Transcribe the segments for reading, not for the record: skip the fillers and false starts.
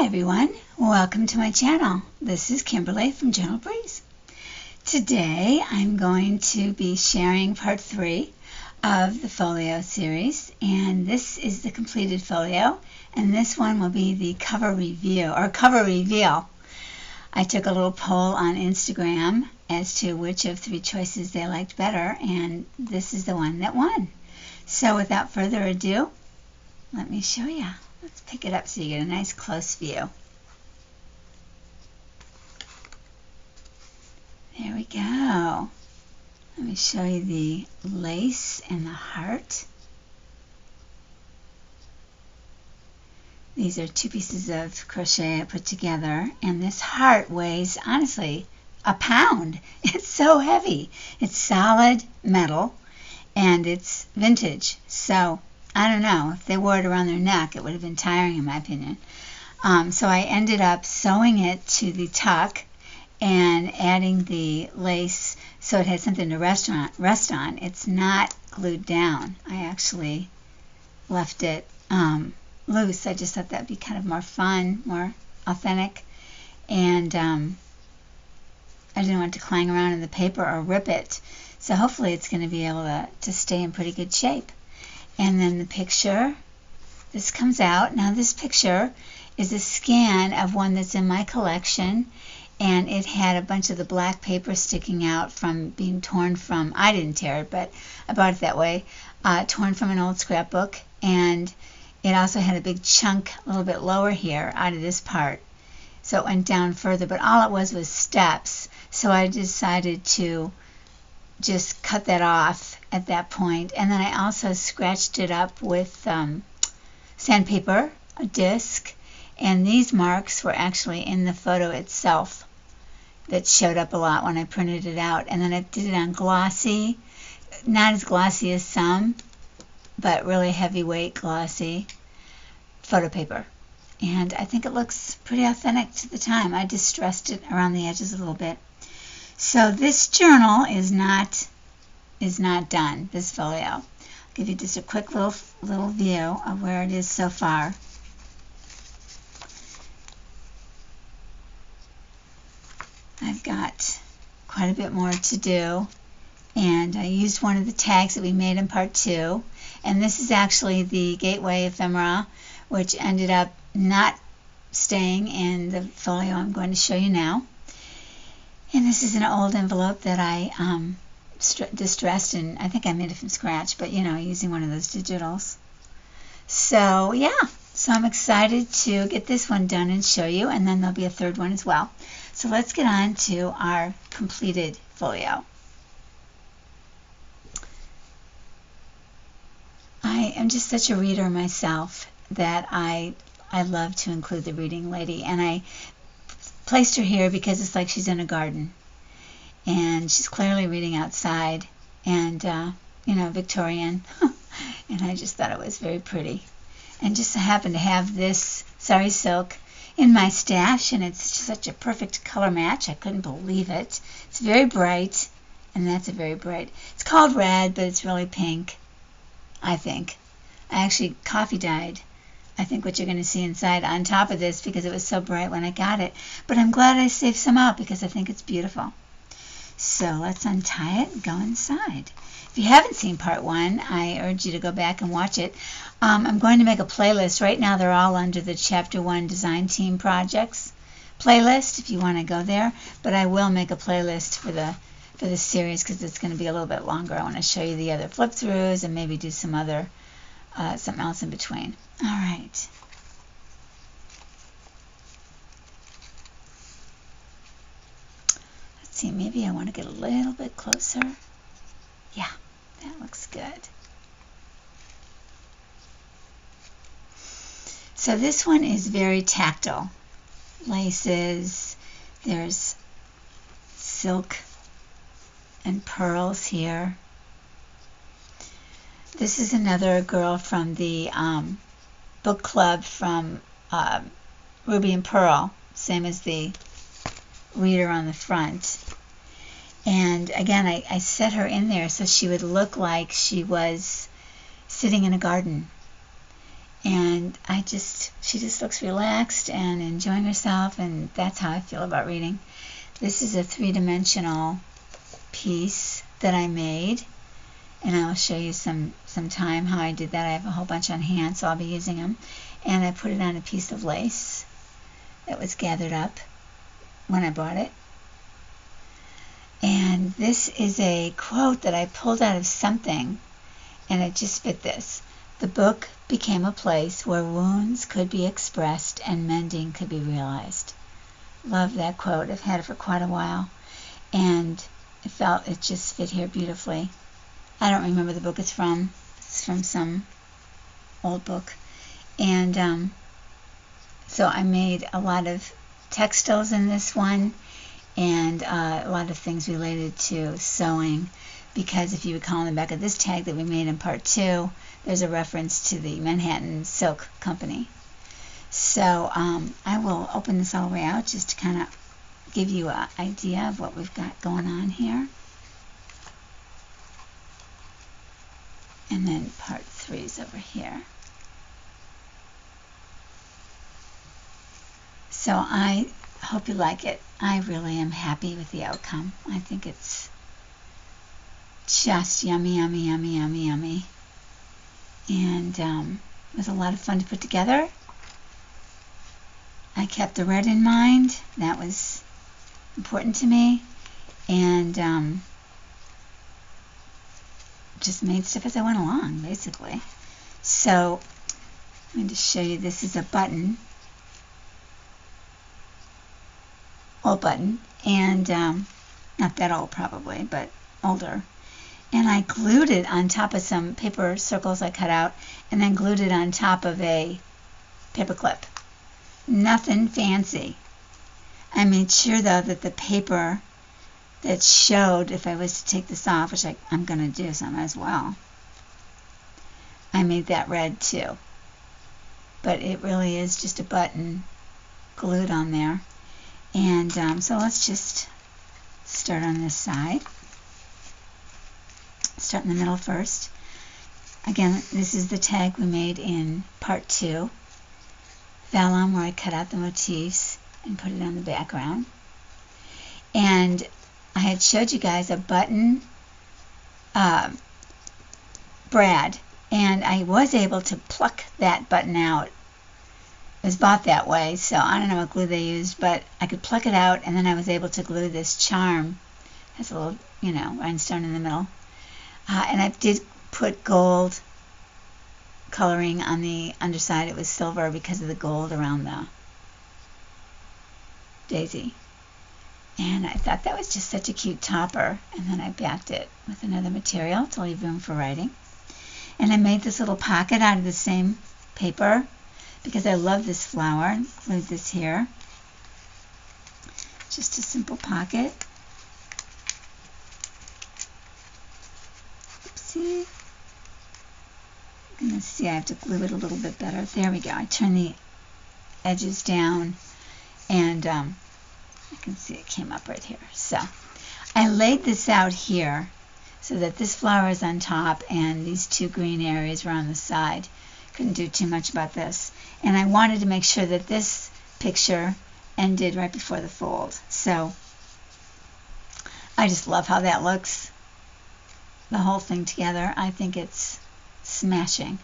everyone, welcome to my channel. This is Kimberly from Gentle Breeze. Today I'm going to be sharing part 3 of the folio series, and this is the completed folio, and this one will be the cover review or cover reveal. I took a little poll on Instagram as to which of 3 choices they liked better, and this is the one that won. So without further ado, let me show you. Let's pick it up so you get a nice close view. There we go. Let me show you the lace and the heart. These are 2 pieces of crochet I put together, and this heart weighs, honestly, a pound. It's so heavy. It's solid metal, and it's vintage. So I don't know, if they wore it around their neck, it would have been tiring in my opinion. So I ended up sewing it to the tuck and adding the lace so it had something to rest on. It's not glued down. I actually left it loose. I just thought that would be kind of more fun, more authentic, and I didn't want it to clang around in the paper or rip it. So hopefully it's going to be able to stay in pretty good shape. And then the picture, this comes out. Now this picture is a scan of one that's in my collection, and it had a bunch of the black paper sticking out from being torn from, I didn't tear it, but I bought it that way, torn from an old scrapbook, and it also had a big chunk a little bit lower here out of this part. So it went down further, but all it was steps. So I decided to just cut that off at that point, and then I also scratched it up with sandpaper, a disc, and these marks were actually in the photo itself that showed up a lot when I printed it out. And then I did it on glossy, not as glossy as some, but really heavyweight glossy photo paper, and I think it looks pretty authentic to the time. I distressed it around the edges a little bit. So this journal is not done, this folio. I'll give you just a quick little view of where it is so far. I've got quite a bit more to do, and I used one of the tags that we made in part 2, and this is actually the gateway ephemera, which ended up not staying in the folio I'm going to show you now. And this is an old envelope that I distressed, and I think I made it from scratch, but using one of those digitals. So yeah, so I'm excited to get this one done and show you, and then there'll be a third one as well. So let's get on to our completed folio. I am just such a reader myself that I love to include the reading lady, and I placed her here because it's like she's in a garden, and she's clearly reading outside, and Victorian, and I just thought it was very pretty, and just happened to have this sari silk in my stash, and it's such a perfect color match. I couldn't believe it. It's very bright, and that's a very bright. It's called red, but it's really pink, I think. I actually coffee dyed, I think, what you're going to see inside on top of this because it was so bright when I got it. But I'm glad I saved some out because I think it's beautiful. So let's untie it and go inside. If you haven't seen part 1, I urge you to go back and watch it. I'm going to make a playlist. Right now they're all under the Chapter 1 Design Team Projects playlist if you want to go there. But I will make a playlist for the series because it's going to be a little bit longer. I want to show you the other flip-throughs and maybe do some other something else in between. All right. Let's see, maybe I want to get a little bit closer. Yeah, that looks good. So this one is very tactile. Laces, there's silk and pearls here. This is another girl from the book club from Ruby and Pearl, same as the reader on the front. And again, I set her in there so she would look like she was sitting in a garden. And she just looks relaxed and enjoying herself, and that's how I feel about reading. This is a 3-dimensional piece that I made, and I'll show you some time how I did that. I have a whole bunch on hand, so I'll be using them. And I put it on a piece of lace that was gathered up when I bought it. And this is a quote that I pulled out of something, and it just fit this. The book became a place where wounds could be expressed and mending could be realized. Love that quote. I've had it for quite a while, and I felt it just fit here beautifully. I don't remember the book it's from. It's from some old book. And so I made a lot of textiles in this one, and a lot of things related to sewing, because if you recall in the back of this tag that we made in part 2, there's a reference to the Manhattan Silk Company. So I will open this all the way out just to kind of give you an idea of what we've got going on here. And then part 3 is over here. So I hope you like it. I really am happy with the outcome. I think it's just yummy, yummy, yummy, yummy, yummy. And it was a lot of fun to put together. I kept the red in mind. That was important to me. And just made stuff as I went along, basically. So I'm going to show you. This is a button. Old button. And not that old probably, but older. And I glued it on top of some paper circles I cut out, and then glued it on top of a paper clip. Nothing fancy. I made sure, though, that the paper that showed, if I was to take this off, which I'm going to do, so I might as well, I made that red too. But it really is just a button glued on there. And so let's just start on this side. Start in the middle first. Again, this is the tag we made in part 2. Vellum, where I cut out the motifs and put it on the background. And I had showed you guys a button brad, and I was able to pluck that button out. It was bought that way, so I don't know what glue they used, but I could pluck it out, and then I was able to glue this charm. It has a little, rhinestone in the middle. And I did put gold coloring on the underside. It was silver because of the gold around the daisy. And I thought that was just such a cute topper. And then I backed it with another material to leave room for writing. And I made this little pocket out of the same paper because I love this flower. Glued this here. Just a simple pocket. Oopsie. I'm going to see, I have to glue it a little bit better. There we go. I turn the edges down, and I can see it came up right here. So I laid this out here so that this flower is on top and these 2 green areas were on the side. Couldn't do too much about this. And I wanted to make sure that this picture ended right before the fold. So I just love how that looks. The whole thing together. I think it's smashing.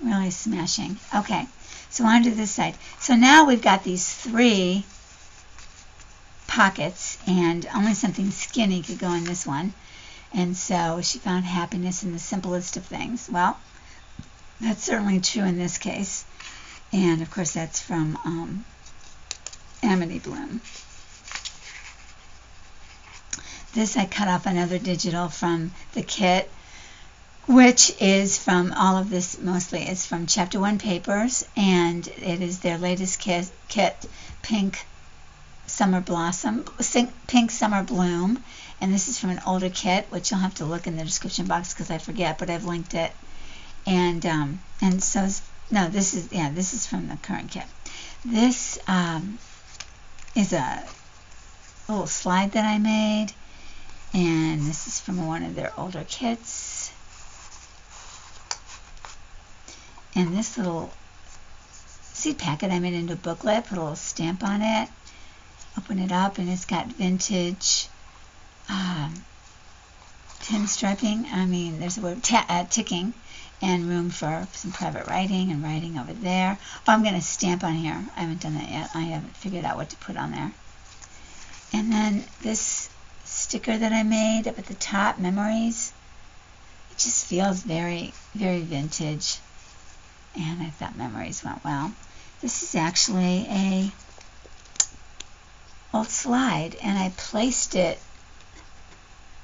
Really smashing. Okay, so on to this side. So now we've got these 3 pockets, and only something skinny could go in this one. And so she found happiness in the simplest of things. Well, that's certainly true in this case. And of course that's from Amity Bloom. This I cut off another digital from the kit, which is from all of this, mostly it's from Chapter 1 Papers, and it is their latest kit, Pink Summer Blossom, Pink Summer Bloom, and this is from an older kit, which you'll have to look in the description box because I forget, but I've linked it. And so, no, this is from the current kit. This is a little slide that I made, and this is from one of their older kits. And this little seed packet I made into a booklet, put a little stamp on it, open it up, and it's got vintage pinstriping. I mean, there's a word, ticking, and room for some private writing and writing over there. Oh, I'm going to stamp on here. I haven't done that yet. I haven't figured out what to put on there. And then this sticker that I made up at the top, memories, it just feels very, very vintage. And I thought memories went well. This is actually a old slide, and I placed it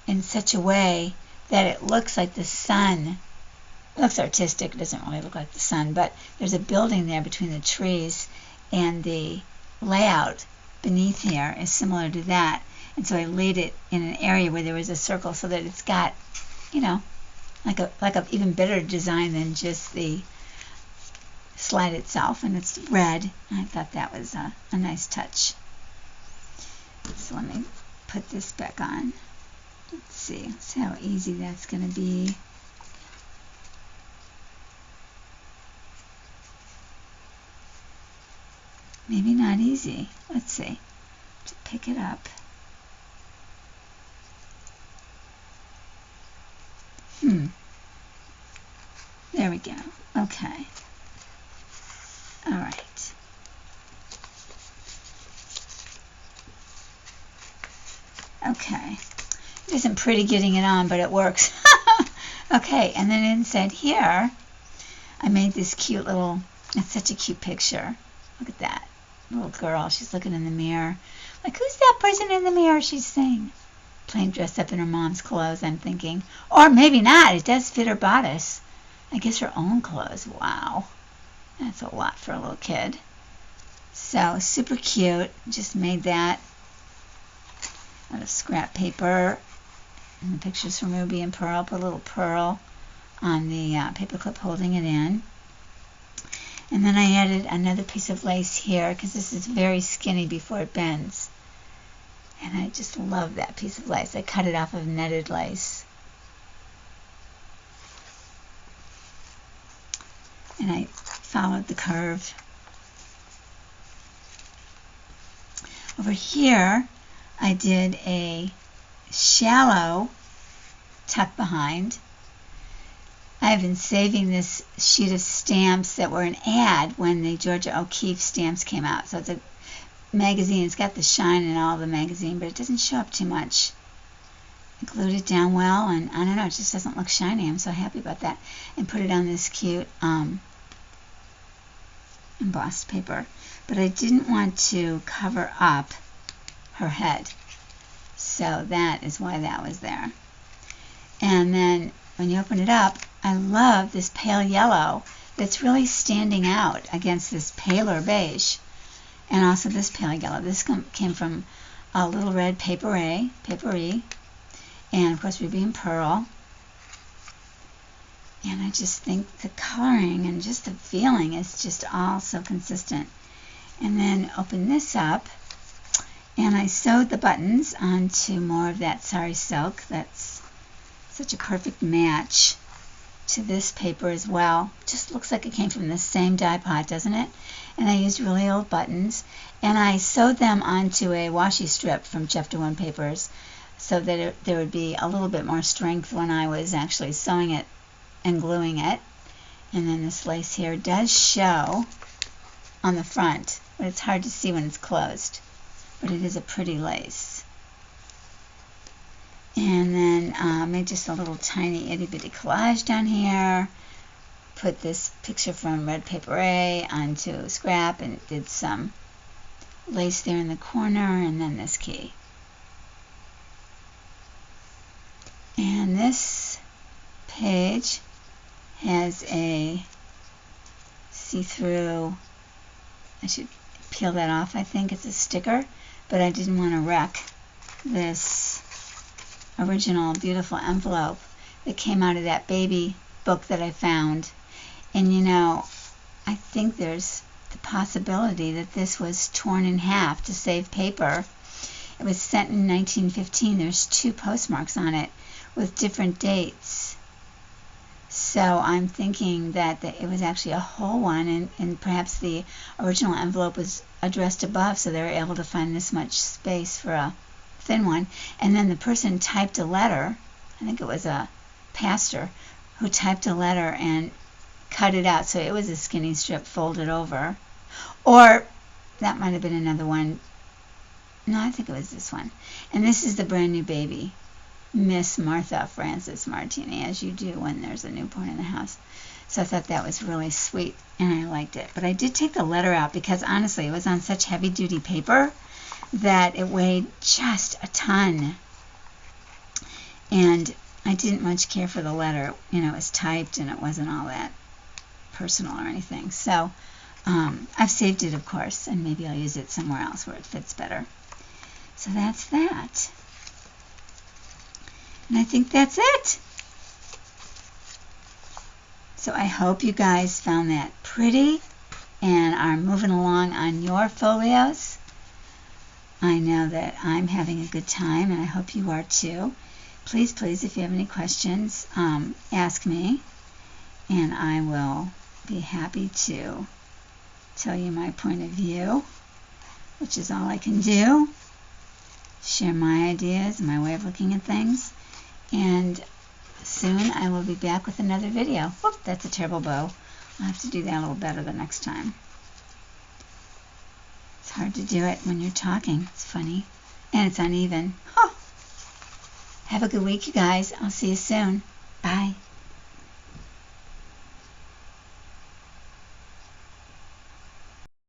in such a way that it looks like the sun. It looks artistic. It doesn't really look like the sun, but there's a building there between the trees, and the layout beneath here is similar to that. And so I laid it in an area where there was a circle so that it's got, you know, like a even better design than just the slide itself, and it's red. I thought that was a nice touch. So let me put this back on. Let's see how easy that's going to be. Maybe not easy. Let's see. To pick it up. There we go. Okay. All right. Okay. It isn't pretty getting it on, but it works. Okay, and then inside here, I made this cute little, it's such a cute picture. Look at that. Little girl, she's looking in the mirror. Like, who's that person in the mirror, she's saying? Plain dressed up in her mom's clothes, I'm thinking. Or maybe not. It does fit her bodice. I guess her own clothes. Wow. That's a lot for a little kid. So, super cute. Just made that out of scrap paper. And the picture's from Ruby and Pearl. Put a little pearl on the paper clip holding it in. And then I added another piece of lace here because this is very skinny before it bends. And I just love that piece of lace. I cut it off of netted lace. And I followed the curve. Over here, I did a shallow tuck behind. I've been saving this sheet of stamps that were an ad when the Georgia O'Keeffe stamps came out. So it's a magazine. It's got the shine in all the magazine, but it doesn't show up too much. I glued it down well, and I don't know, it just doesn't look shiny. I'm so happy about that. And put it on this cute embossed paper. But I didn't want to cover up her head. So that is why that was there. And then when you open it up, I love this pale yellow that's really standing out against this paler beige. And also this pale yellow. This came from a Little Red Paperie, and of course Ruby and Pearl. And I just think the coloring and just the feeling is just all so consistent. And then open this up, and I sewed the buttons onto more of that sari silk. That's such a perfect match to this paper as well. Just looks like it came from the same dye pot, doesn't it? And I used really old buttons, and I sewed them onto a washi strip from Chapter 1 Papers so that there would be a little bit more strength when I was actually sewing it and gluing it. And then this lace here does show on the front, but it's hard to see when it's closed. But it is a pretty lace. And then made just a little tiny itty bitty collage down here. Put this picture from Red Paperie onto scrap and did some lace there in the corner, and then this key. And this page has a see-through, I should peel that off, I think it's a sticker, but I didn't want to wreck this original beautiful envelope that came out of that baby book that I found. And you know, I think there's the possibility that this was torn in half to save paper. It was sent in 1915. There's 2 postmarks on it with different dates. So I'm thinking that it was actually a whole one, and perhaps the original envelope was addressed above, so they were able to find this much space for a thin one. And then the person typed a letter, I think it was a pastor, who typed a letter and cut it out, so it was a skinny strip folded over. Or that might have been another one. No, I think it was this one. And this is the brand new baby, Miss Martha Francis Martini, as you do when there's a newborn in the house. So I thought that was really sweet, and I liked it. But I did take the letter out because, honestly, it was on such heavy-duty paper that it weighed just a ton. And I didn't much care for the letter. You know, it was typed, and it wasn't all that personal or anything. So I've saved it, of course, and maybe I'll use it somewhere else where it fits better. So that's that. And I think that's it. So I hope you guys found that pretty and are moving along on your folios. I know that I'm having a good time, and I hope you are too. Please, please, if you have any questions, ask me, and I will be happy to tell you my point of view, which is all I can do. Share my ideas, my way of looking at things, and soon I will be back with another video. Whoop, that's a terrible bow. I'll have to do that a little better the next time. It's hard to do it when you're talking. It's funny. And it's uneven. Huh. Have a good week, you guys. I'll see you soon. Bye.